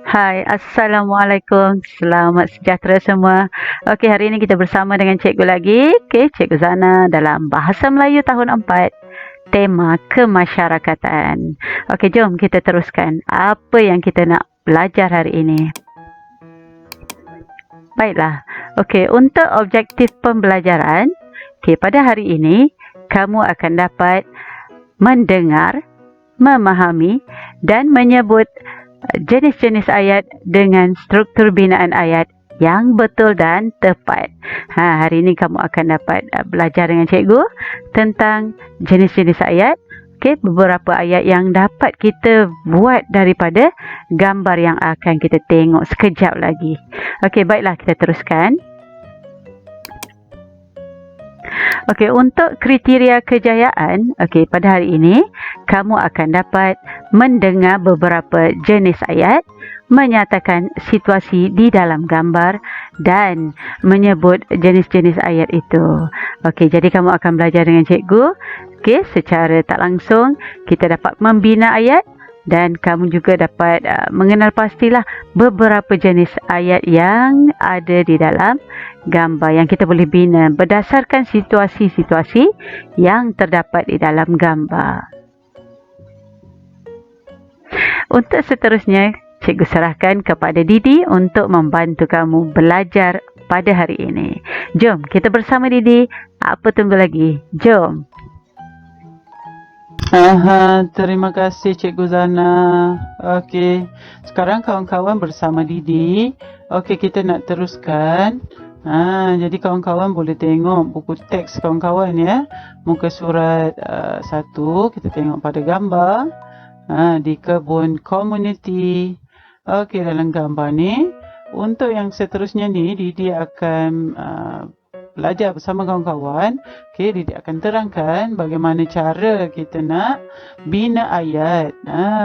Hai, Assalamualaikum. Selamat sejahtera semua. Okey, hari ini kita bersama dengan cikgu lagi. Okey, Cikgu Zana dalam Bahasa Melayu tahun 4, tema kemasyarakatan. Okey, jom kita teruskan. Apa yang kita nak belajar hari ini? Baiklah. Okey, untuk objektif pembelajaran, okey, pada hari ini kamu akan dapat mendengar, memahami dan menyebut jenis-jenis ayat dengan struktur binaan ayat yang betul dan tepat. Hari ini kamu akan dapat belajar dengan cikgu tentang jenis-jenis ayat. Okey, beberapa ayat yang dapat kita buat daripada gambar yang akan kita tengok sekejap lagi. Okey, baiklah kita teruskan. Okey, untuk kriteria kejayaan, okey, pada hari ini kamu akan dapat mendengar beberapa jenis ayat, menyatakan situasi di dalam gambar dan menyebut jenis-jenis ayat itu. Okey, jadi kamu akan belajar dengan cikgu. Okey, secara tak langsung kita dapat membina ayat dan kamu juga dapat mengenal pastilah beberapa jenis ayat yang ada di dalam gambar yang kita boleh bina berdasarkan situasi-situasi yang terdapat di dalam gambar. Untuk seterusnya, cikgu serahkan kepada Didi untuk membantu kamu belajar pada hari ini. Jom kita bersama Didi. Apa tunggu lagi? Jom. Terima kasih Cikgu Zana. Okey, sekarang kawan-kawan bersama Didi. Okey, kita nak teruskan. Jadi kawan-kawan boleh tengok buku teks kawan-kawan ya. Muka surat 1, kita tengok pada gambar. Di kebun komuniti. Okey, dalam gambar ni, untuk yang seterusnya ni, Didi akan belajar bersama kawan-kawan. Okey, Didi akan terangkan bagaimana cara kita nak bina ayat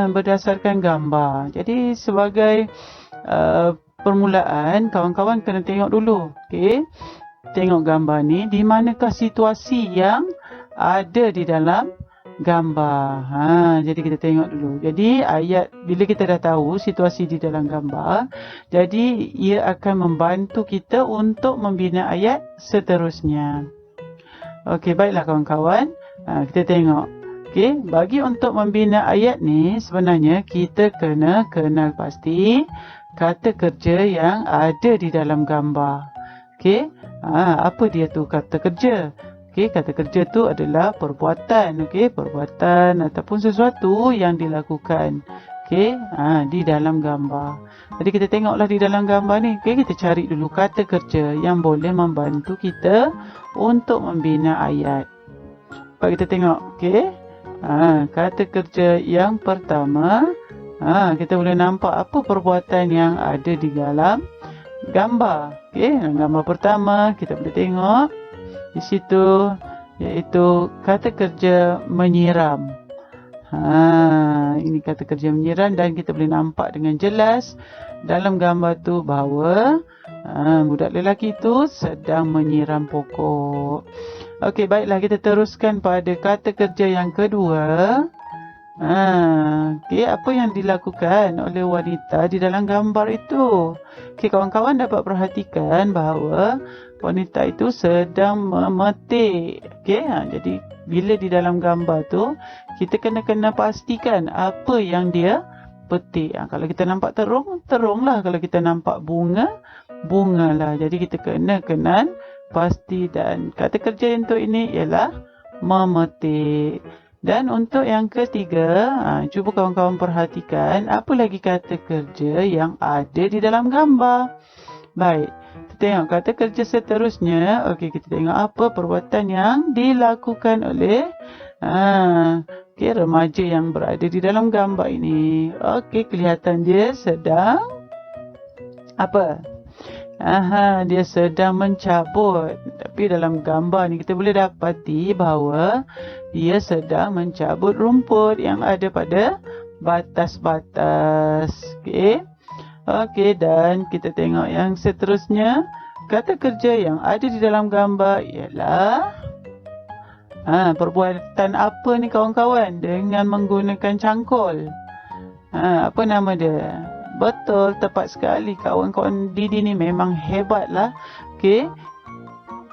berdasarkan gambar. Jadi sebagai permulaan, kawan-kawan kena tengok dulu. Okey, tengok gambar ni, di manakah situasi yang ada di dalam gambar. Jadi kita tengok dulu. Jadi ayat, bila kita dah tahu situasi di dalam gambar, jadi ia akan membantu kita untuk membina ayat seterusnya. Okey, baiklah kawan-kawan. Kita tengok. Okey, bagi untuk membina ayat ni, sebenarnya kita kena kenal pasti kata kerja yang ada di dalam gambar. Okey, apa dia tu kata kerja? Okey, kata kerja tu adalah perbuatan. Okey, perbuatan ataupun sesuatu yang dilakukan. Okey, di dalam gambar. Jadi kita tengoklah di dalam gambar ni. Okey, kita cari dulu kata kerja yang boleh membantu kita untuk membina ayat. Baik, kita tengok. Okey, kata kerja yang pertama. Kita boleh nampak apa perbuatan yang ada di dalam gambar. Okey, dalam gambar pertama kita boleh tengok di situ, iaitu kata kerja menyiram. Ini kata kerja menyiram dan kita boleh nampak dengan jelas dalam gambar tu bahawa budak lelaki tu sedang menyiram pokok. Okey, baiklah kita teruskan pada kata kerja yang kedua. Okey, apa yang dilakukan oleh wanita di dalam gambar itu? Okey, kawan-kawan dapat perhatikan bahawa wanita itu sedang memetik. Okey, jadi bila di dalam gambar tu, kita kena pastikan apa yang dia petik. Kalau kita nampak terung, terunglah. Kalau kita nampak bunga, bungalah. Jadi kita kena kenal pasti, dan kata kerja untuk ini ialah memetik. Dan untuk yang ketiga, cuba kawan-kawan perhatikan apa lagi kata kerja yang ada di dalam gambar. Baik, kita tengok kata kerja seterusnya. Okey, kita tengok apa perbuatan yang dilakukan oleh remaja yang berada di dalam gambar ini. Okey, kelihatan dia sedang apa? Dia sedang mencabut. Tapi dalam gambar ni kita boleh dapati bahawa dia sedang mencabut rumput yang ada pada batas-batas. Okey, dan kita tengok yang seterusnya. Kata kerja yang ada di dalam gambar ialah Perbuatan apa ni kawan-kawan dengan menggunakan cangkul? Apa nama dia? Betul, tepat sekali. Kawan-kawan Didi ni memang hebat lah. Okey.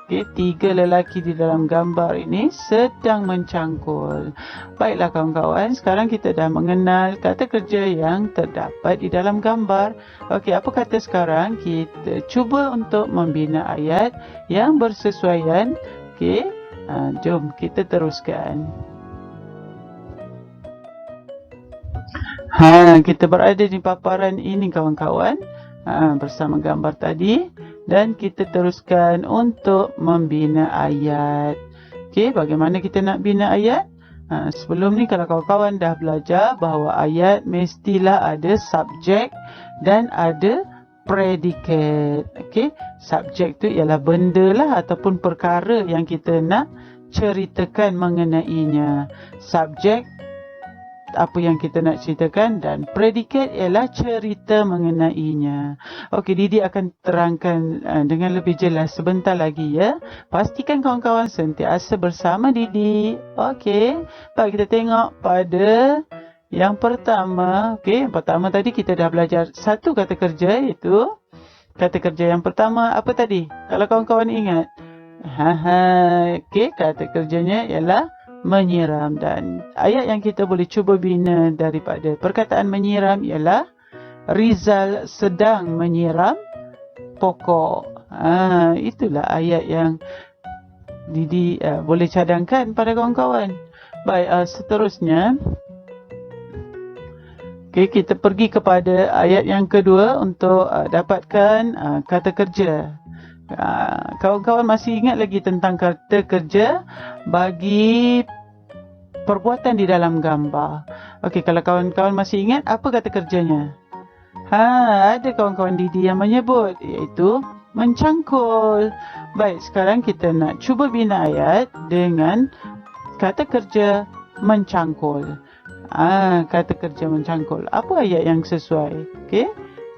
Okey, 3 lelaki di dalam gambar ini sedang mencangkul. Baiklah kawan-kawan, sekarang kita dah mengenal kata kerja yang terdapat di dalam gambar. Okey, apa kata sekarang? Kita cuba untuk membina ayat yang bersesuaian. Okey, jom kita teruskan. Kita berada di paparan ini kawan-kawan, bersama gambar tadi. Dan kita teruskan untuk membina ayat. Okey, bagaimana kita nak bina ayat? Sebelum ni kalau kawan-kawan dah belajar bahawa ayat mestilah ada subjek dan ada predikat. Okey, subjek tu ialah benda lah ataupun perkara yang kita nak ceritakan mengenainya. Subjek apa yang kita nak ceritakan dan predikat ialah cerita mengenainya. Okey, Didi akan terangkan dengan lebih jelas sebentar lagi ya. Pastikan kawan-kawan sentiasa bersama Didi. Okey, baik, kita tengok pada yang pertama. Okey, yang pertama tadi kita dah belajar satu kata kerja, iaitu kata kerja yang pertama apa tadi? Kalau kawan-kawan ingat. Okey, kata kerjanya ialah menyiram, dan ayat yang kita boleh cuba bina daripada perkataan menyiram ialah Rizal sedang menyiram pokok. Itulah ayat yang Didi boleh cadangkan pada kawan-kawan. Baik, seterusnya kita pergi kepada ayat yang kedua untuk dapatkan kata kerja. Kawan-kawan masih ingat lagi tentang kata kerja bagi perbuatan di dalam gambar. Okey, kalau kawan-kawan masih ingat, apa kata kerjanya? Ada kawan-kawan Didi yang menyebut, iaitu mencangkul. Baik, sekarang kita nak cuba bina ayat dengan kata kerja mencangkul. Kata kerja mencangkul. Apa ayat yang sesuai? Okey.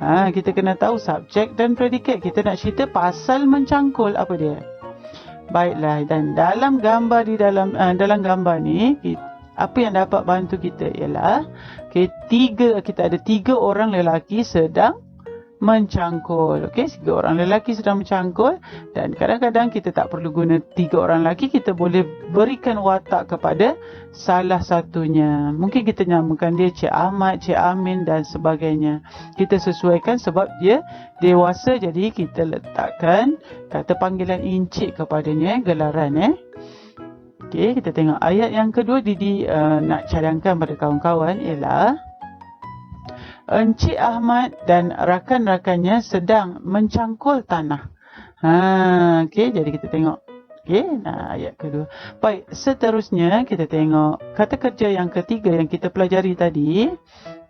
Kita kena tahu subjek dan predikat. Kita nak cerita pasal mencangkul, apa dia? Baiklah, dan dalam gambar dalam gambar ni, apa yang dapat bantu kita ialah kita ada 3 orang lelaki sedang mencangkul. Okey, 3 orang lelaki sedang mencangkul, dan kadang-kadang kita tak perlu guna 3 orang lelaki, kita boleh berikan watak kepada salah satunya. Mungkin kita namakan dia Cik Ahmad, Cik Amin dan sebagainya. Kita sesuaikan sebab dia dewasa, jadi kita letakkan kata panggilan encik kepadanya, gelaran. Okey, kita tengok ayat yang kedua. Didi nak cadangkan pada kawan-kawan ialah Encik Ahmad dan rakan-rakannya sedang mencangkul tanah. Okey, jadi kita tengok. Okey, ayat kedua. Baik, seterusnya kita tengok kata kerja yang ketiga yang kita pelajari tadi.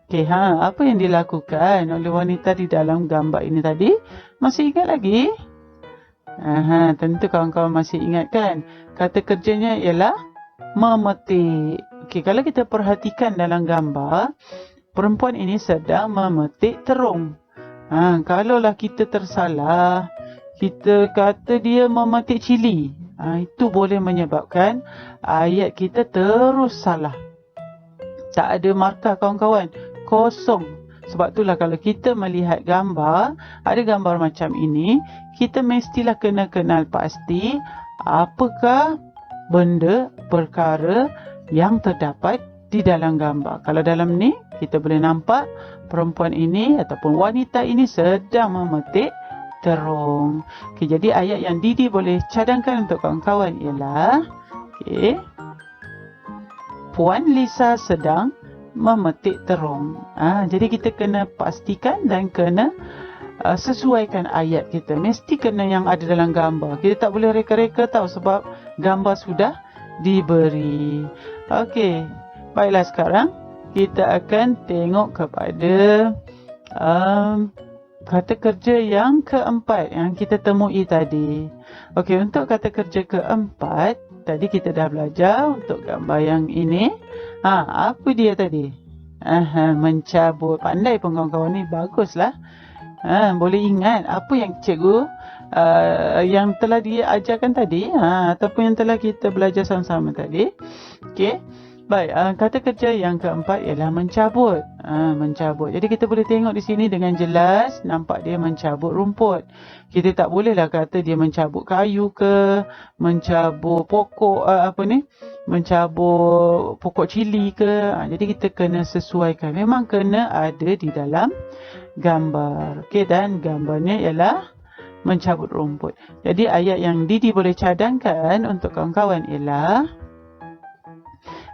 Okey, apa yang dilakukan oleh wanita di dalam gambar ini tadi? Masih ingat lagi? Tentu kawan-kawan masih ingat kan? Kata kerjanya ialah memetik. Okey, kalau kita perhatikan dalam gambar, perempuan ini sedang memetik terung. Kalaulah kita tersalah, kita kata dia memetik cili, itu boleh menyebabkan ayat kita terus salah. Tak ada markah kawan-kawan, kosong. Sebab itulah kalau kita melihat gambar, ada gambar macam ini, kita mestilah kena kenal pasti apakah benda, perkara yang terdapat di dalam gambar. Kalau dalam ni, kita boleh nampak perempuan ini ataupun wanita ini sedang memetik terung. Okey, jadi ayat yang Didi boleh cadangkan untuk kawan-kawan ialah Puan Lisa sedang memetik terung. Jadi kita kena pastikan dan kena sesuaikan ayat kita. Mesti kena yang ada dalam gambar. Kita tak boleh reka-reka tahu sebab gambar sudah diberi. Okey, baiklah, sekarang kita akan tengok kepada kata kerja yang keempat yang kita temui tadi. Okey, untuk kata kerja keempat, tadi kita dah belajar untuk gambar yang ini. Apa dia tadi? Mencabut. Pandai pun kawan-kawan ni, baguslah. Boleh ingat apa yang cikgu yang telah diajarkan tadi, ataupun yang telah kita belajar sama-sama tadi. Okey. Baik, kata kerja yang keempat ialah mencabut. Mencabut. Jadi kita boleh tengok di sini dengan jelas, nampak dia mencabut rumput. Kita tak bolehlah kata dia mencabut kayu ke, mencabut pokok mencabut pokok cili ke. Jadi kita kena sesuaikan. Memang kena ada di dalam gambar. Okey, dan gambarnya ialah mencabut rumput. Jadi ayat yang Didi boleh cadangkan untuk kawan-kawan ialah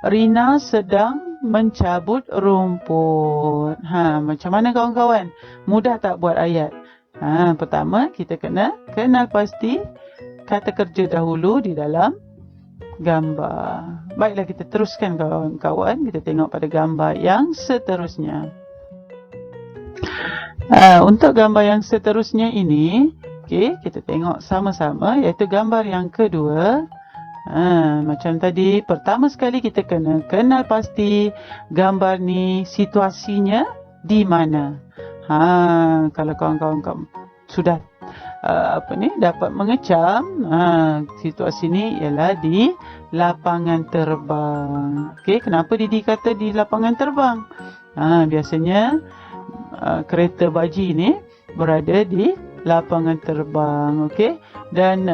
Rina sedang mencabut rumput. Macam mana kawan-kawan? Mudah tak buat ayat? Pertama kita kena kenal pasti kata kerja dahulu di dalam gambar. Baiklah, kita teruskan kawan-kawan. Kita tengok pada gambar yang seterusnya. Untuk gambar yang seterusnya ini, okay, kita tengok sama-sama, iaitu gambar yang kedua. Macam tadi, pertama sekali kita kena kenal pasti gambar ni situasinya di mana. Kalau kawan-kawan sudah dapat mengecam, situasi ni ialah di lapangan terbang. Okey, kenapa Didi kata di lapangan terbang? Biasanya kereta baji ni berada di lapangan terbang. Okey, dan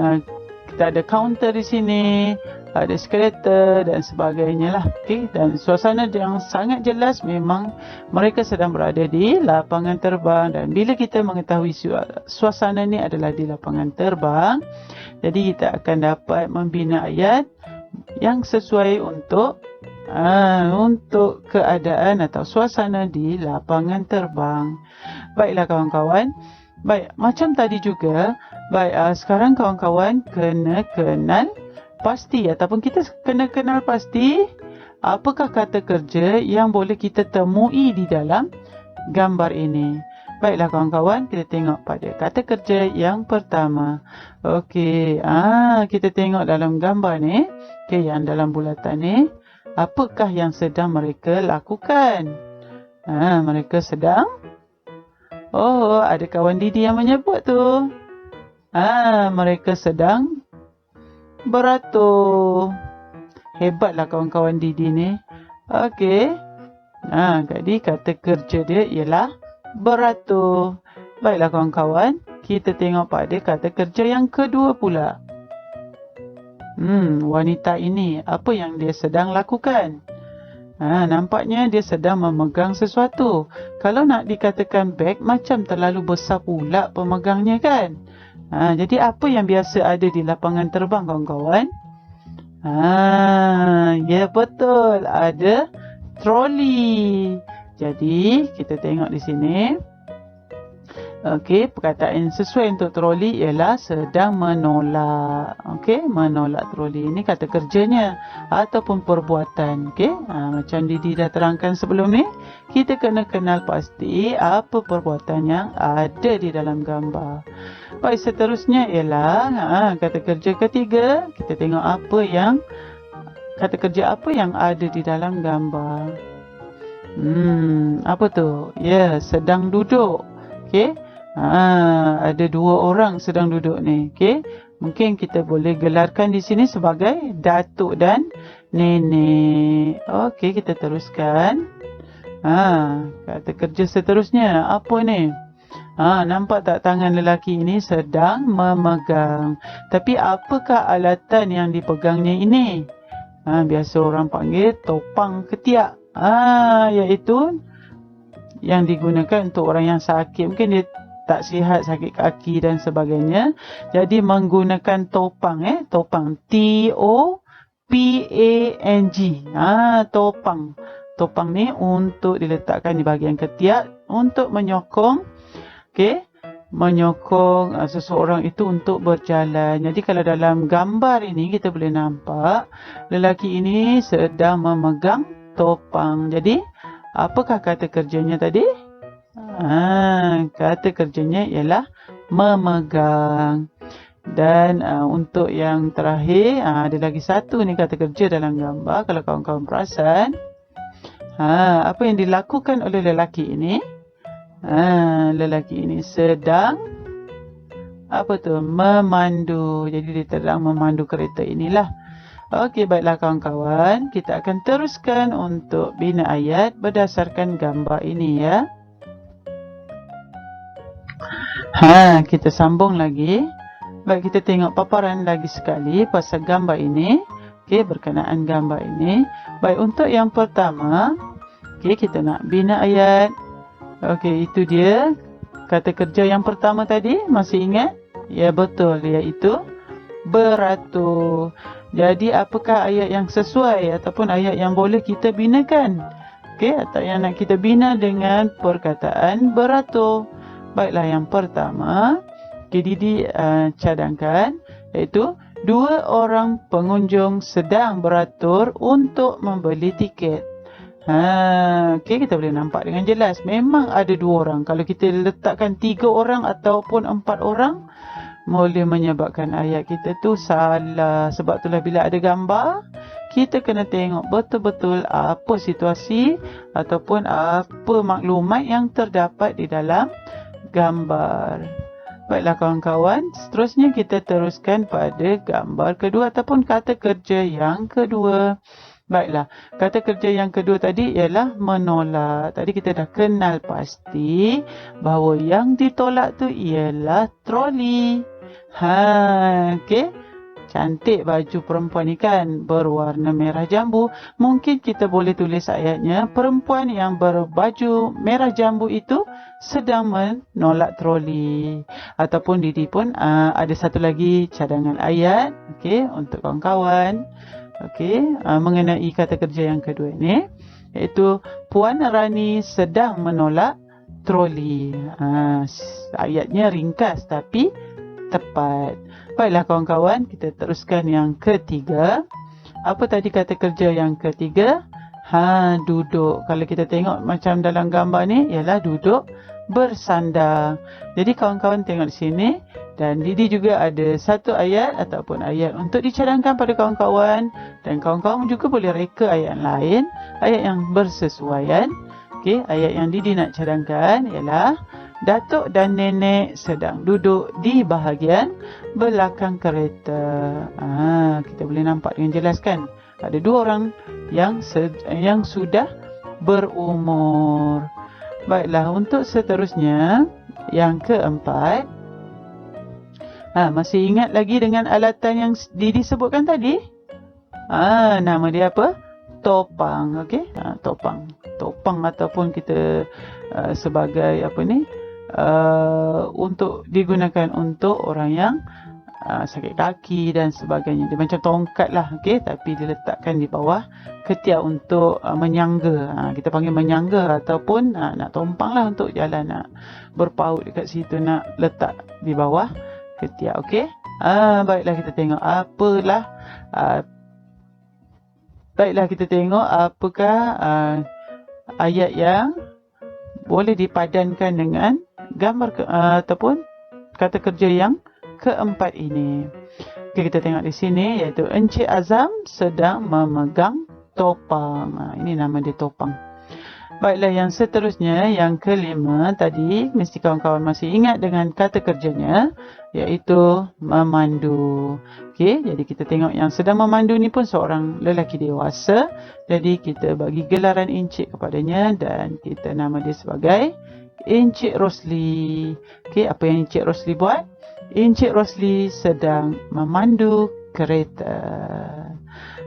kita ada kaunter di sini, ada skeleton dan sebagainya lah. Okay? Dan suasana yang sangat jelas memang mereka sedang berada di lapangan terbang. Dan bila kita mengetahui suasana ni adalah di lapangan terbang, jadi kita akan dapat membina ayat yang sesuai untuk keadaan atau suasana di lapangan terbang. Baiklah kawan-kawan. Baik, macam tadi juga, sekarang kawan-kawan kena kenal pasti ataupun kita kena kenal pasti apakah kata kerja yang boleh kita temui di dalam gambar ini. Baiklah kawan-kawan, kita tengok pada kata kerja yang pertama. Okey, kita tengok dalam gambar ni, okey, yang dalam bulatan ni, apakah yang sedang mereka lakukan? Mereka sedang ada kawan Didi yang menyebut tu. Mereka sedang beratur. Hebatlah kawan-kawan Didi ni. Okey. Jadi kata kerja dia ialah beratur. Baiklah kawan-kawan, kita tengok pada kata kerja yang kedua pula. Wanita ini, apa yang dia sedang lakukan? Nampaknya dia sedang memegang sesuatu. Kalau nak dikatakan beg, macam terlalu besar pula pemegangnya kan? Jadi apa yang biasa ada di lapangan terbang kawan-kawan? Ya betul, ada troli. Jadi kita tengok di sini. Okey, perkataan sesuai untuk troli ialah sedang menolak. Okey, menolak troli ini kata kerjanya ataupun perbuatan. Okey, macam Didi dah terangkan sebelum ni, kita kena kenal pasti apa perbuatan yang ada di dalam gambar. Baik, seterusnya ialah kata kerja ketiga. Kita tengok kata kerja apa yang ada di dalam gambar. Apa tu? Ya, sedang duduk. Okey. Ada dua orang sedang duduk ni. Okey. Mungkin kita boleh gelarkan di sini sebagai datuk dan nenek. Okey, kita teruskan. Kata kerja seterusnya apa ni? Nampak tak tangan lelaki ini sedang memegang. Tapi apakah alatan yang dipegangnya ini? Biasa orang panggil topang ketiak. Iaitu yang digunakan untuk orang yang sakit. Mungkin dia tak sihat, sakit kaki dan sebagainya. Jadi menggunakan topang. Topang. T-O-P-A-N-G. Topang. Topang ni untuk diletakkan di bahagian ketiak untuk menyokong. Okey. Menyokong seseorang itu untuk berjalan. Jadi kalau dalam gambar ini kita boleh nampak lelaki ini sedang memegang topang. Jadi apakah kata kerjanya tadi? Kata kerjanya ialah memegang. Dan untuk yang terakhir, ada lagi satu ni kata kerja dalam gambar. Kalau kawan-kawan perasan, apa yang dilakukan oleh lelaki ini? Lelaki ini sedang apa tu? Memandu. Jadi dia sedang memandu kereta inilah. Okey, baiklah kawan-kawan. Kita akan teruskan untuk bina ayat berdasarkan gambar ini ya. Kita sambung lagi. Baik, kita tengok paparan lagi sekali pasal gambar ini. Okey, berkenaan gambar ini. Baik, untuk yang pertama, okey, kita nak bina ayat. Okey, itu dia kata kerja yang pertama tadi. Masih ingat? Ya, betul. Iaitu beratur. Jadi, apakah ayat yang sesuai ataupun ayat yang boleh kita binakan? Okey, atau yang nak kita bina dengan perkataan beratur. Baiklah, yang pertama, Didi cadangkan, iaitu dua orang pengunjung sedang beratur untuk membeli tiket. Okey, kita boleh nampak dengan jelas. Memang ada dua orang. Kalau kita letakkan 3 orang ataupun 4 orang, boleh menyebabkan ayat kita tu salah. Sebab itulah bila ada gambar, kita kena tengok betul-betul apa situasi ataupun apa maklumat yang terdapat di dalam gambar. Baiklah kawan-kawan, seterusnya kita teruskan pada gambar kedua ataupun kata kerja yang kedua. Baiklah, kata kerja yang kedua tadi ialah menolak. Tadi kita dah kenal pasti bahawa yang ditolak tu ialah troli. Okey. Cantik baju perempuan ni kan, berwarna merah jambu. Mungkin kita boleh tulis ayatnya, perempuan yang berbaju merah jambu itu sedang menolak troli. Ataupun Didi pun ada satu lagi cadangan ayat, okey, untuk kawan-kawan. Okey, mengenai kata kerja yang kedua ini, iaitu Puan Rani sedang menolak troli. Ayatnya ringkas tapi tepat. Baiklah kawan-kawan, kita teruskan yang ketiga. Apa tadi kata kerja yang ketiga? Duduk. Kalau kita tengok macam dalam gambar ni, ialah duduk bersandar. Jadi kawan-kawan tengok di sini. Dan Didi juga ada satu ayat ataupun ayat untuk dicadangkan pada kawan-kawan. Dan kawan-kawan juga boleh reka ayat lain, ayat yang bersesuaian. Okey, ayat yang Didi nak cadangkan ialah Datuk dan Nenek sedang duduk di bahagian belakang kereta. Kita boleh nampak dengan jelas kan? Ada dua orang yang sudah berumur. Baiklah, untuk seterusnya, yang keempat. Masih ingat lagi dengan alatan yang Didi sebutkan tadi? Nama dia apa? Topang. Okey? Topang. Topang ataupun kita sebagai apa ni? Untuk digunakan untuk orang yang sakit kaki dan sebagainya. Dia macam tongkat lah, okay? Tapi diletakkan di bawah ketiak untuk menyangga. Kita panggil menyangga ataupun nak tompang lah untuk jalan, nak berpaut dekat situ, nak letak di bawah ketiak, okay? Baiklah kita tengok baiklah kita tengok apakah ayat yang boleh dipadankan dengan gambar ataupun kata kerja yang keempat ini. Okay, kita tengok di sini, iaitu Encik Azam sedang memegang topang. Ini nama dia topang. Baiklah, yang seterusnya, yang kelima tadi, mesti kawan-kawan masih ingat dengan kata kerjanya, iaitu memandu. Okay, jadi kita tengok yang sedang memandu ni pun seorang lelaki dewasa. Jadi kita bagi gelaran Encik kepadanya dan kita nama dia sebagai Encik Rosli. Okay, apa yang Encik Rosli buat? Encik Rosli sedang memandu kereta.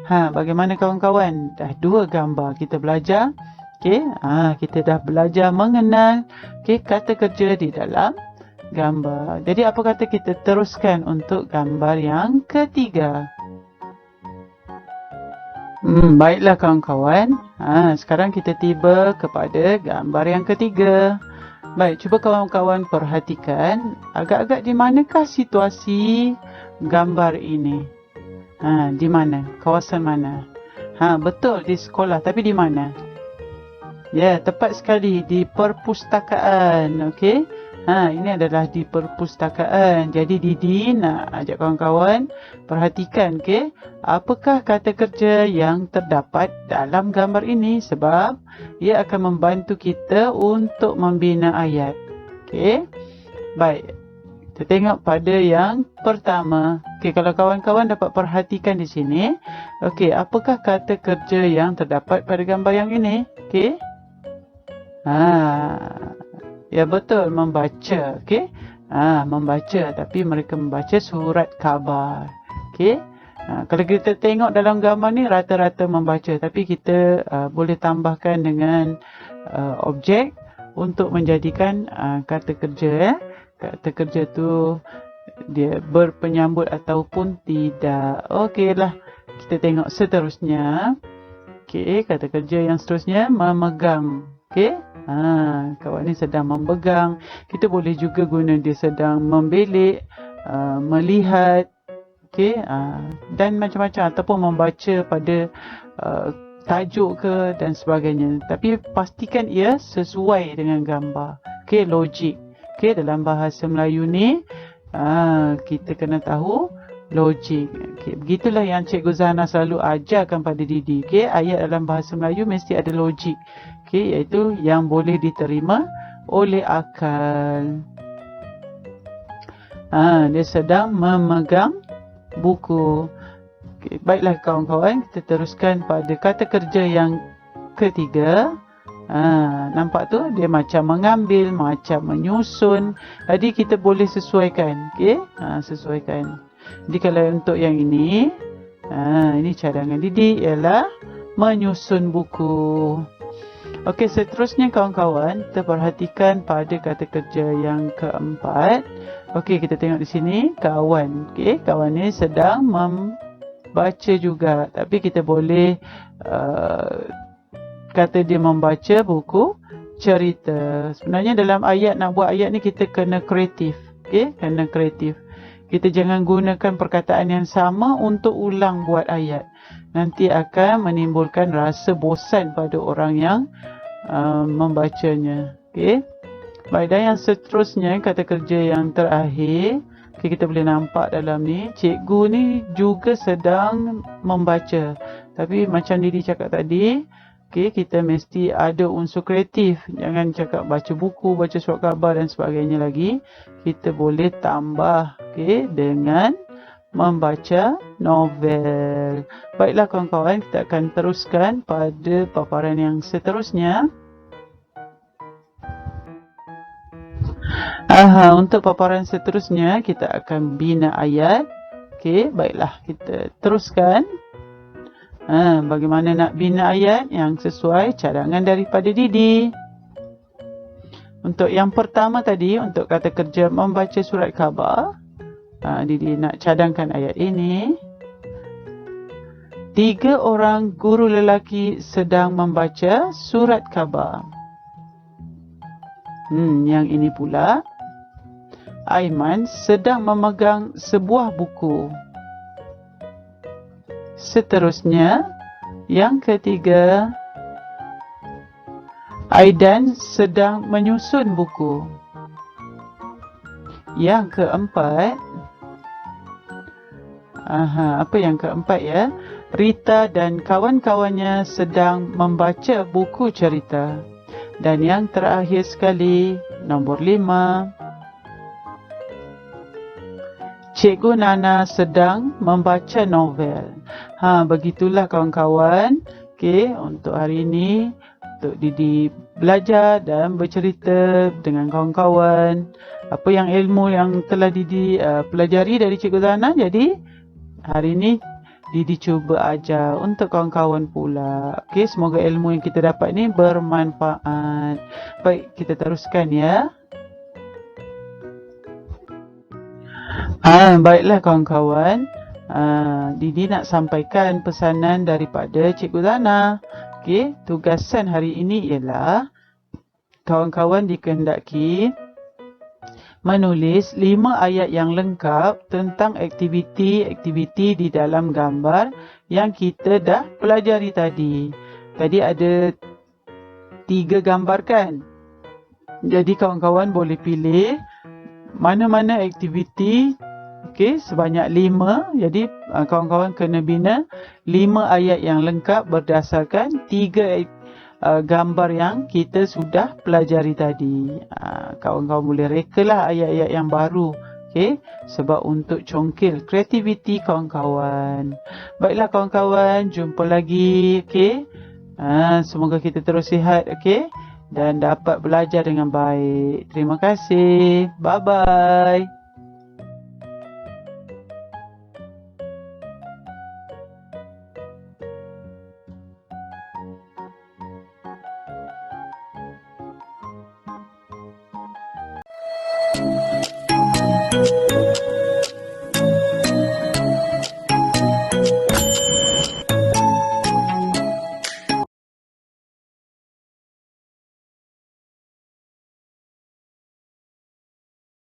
Bagaimana kawan-kawan? Dah dua gambar kita belajar. Okay, kita dah belajar mengenal kata kerja di dalam gambar. Jadi apa kata kita teruskan untuk gambar yang ketiga? Baiklah kawan-kawan. Sekarang kita tiba kepada gambar yang ketiga. Baik, cuba kawan-kawan perhatikan agak-agak di manakah situasi gambar ini? Di mana? Kawasan mana? Betul, di sekolah. Tapi di mana? Ya, tepat sekali, di perpustakaan. Okey. Ini adalah di perpustakaan. Jadi Didi nak ajak kawan-kawan perhatikan, okey, apakah kata kerja yang terdapat dalam gambar ini, sebab ia akan membantu kita untuk membina ayat. Okey. Baik. Kita Kita tengok pada yang pertama. Okey, kalau kawan-kawan dapat perhatikan di sini. Okey, apakah kata kerja yang terdapat pada gambar yang ini? Okey. Ya betul, membaca. Okey. Membaca, tapi mereka membaca surat khabar. Okey. Kalau kita tengok dalam gambar ni rata-rata membaca, tapi kita boleh tambahkan dengan objek untuk menjadikan kata kerja. Kata kerja tu dia berpenyambut ataupun tidak. Okeylah, kita tengok seterusnya. Okey, kata kerja yang seterusnya memegang. Okey. Kawan ni sedang memegang. Kita boleh juga guna dia sedang membelik, melihat. Okey, dan macam-macam, ataupun membaca pada tajuk ke dan sebagainya. Tapi pastikan ia sesuai dengan gambar. Okey, logik. Okey, dalam bahasa Melayu ni kita kena tahu logik. Okey, begitulah yang Cikgu Zana selalu ajarkan pada Didi. Okey, ayat dalam bahasa Melayu mesti ada logik. Okey, iaitu yang boleh diterima oleh akal. Dia sedang memegang buku. Okay, baiklah kawan-kawan, kita teruskan pada kata kerja yang ketiga. Nampak tu dia macam mengambil, macam menyusun. Jadi kita boleh sesuaikan. Okey, sesuaikan. Jadi kalau untuk yang ini, ini cadangan Didi ialah menyusun buku. Okey, seterusnya kawan-kawan, kita perhatikan pada kata kerja yang keempat. Okey, kita tengok di sini kawan. Okey, kawan ni sedang membaca juga, tapi kita boleh kata dia membaca buku cerita. Sebenarnya dalam ayat, nak buat ayat ni kita kena kreatif. Okey, kena kreatif. Kita jangan gunakan perkataan yang sama untuk ulang buat ayat. Nanti akan menimbulkan rasa bosan pada orang yang membacanya. Okey. Baik, dan yang seterusnya kata kerja yang terakhir. Okey, kita boleh nampak dalam ni cikgu ni juga sedang membaca. Tapi macam Didi cakap tadi, okey, kita mesti ada unsur kreatif. Jangan cakap baca buku, baca surat khabar dan sebagainya lagi. Kita boleh tambah, okey, dengan membaca novel. Baiklah kawan-kawan, kita akan teruskan pada paparan yang seterusnya. Untuk paparan seterusnya kita akan bina ayat. Okey, baiklah kita teruskan. Bagaimana nak bina ayat yang sesuai cadangan daripada Didi. Untuk yang pertama tadi, untuk kata kerja membaca surat khabar, Didi nak cadangkan ayat ini. 3 orang guru lelaki sedang membaca surat khabar. Yang ini pula, Aiman sedang memegang sebuah buku. Seterusnya, yang ketiga, Aidan sedang menyusun buku. Yang keempat, apa yang keempat ya? Rita dan kawan-kawannya sedang membaca buku cerita. Dan yang terakhir sekali, nombor 5, Cikgu Nana sedang membaca novel. Begitulah kawan-kawan. Okey, untuk hari ini, untuk Didi belajar dan bercerita dengan kawan-kawan. Apa yang ilmu yang telah Didi pelajari dari Cikgu Zana. Jadi, hari ini Didi cuba ajar untuk kawan-kawan pula. Okey, semoga ilmu yang kita dapat ni bermanfaat. Baik, kita teruskan ya. Baiklah kawan-kawan. Didi nak sampaikan pesanan daripada Cikgu Zana. Okey, tugasan hari ini ialah kawan-kawan dikehendaki menulis 5 ayat yang lengkap tentang aktiviti-aktiviti di dalam gambar yang kita dah pelajari tadi. Tadi ada 3 gambar kan? Jadi kawan-kawan boleh pilih mana-mana aktiviti. Okey, sebanyak 5. Jadi kawan-kawan kena bina 5 ayat yang lengkap berdasarkan 3 gambar yang kita sudah pelajari tadi. Kawan-kawan boleh rekalah ayat-ayat yang baru Okey, sebab untuk congkil kreativiti kawan-kawan. Baiklah kawan-kawan, jumpa lagi. Okey. Semoga kita terus sihat, okey, dan dapat belajar dengan baik. Terima kasih. Bye-bye.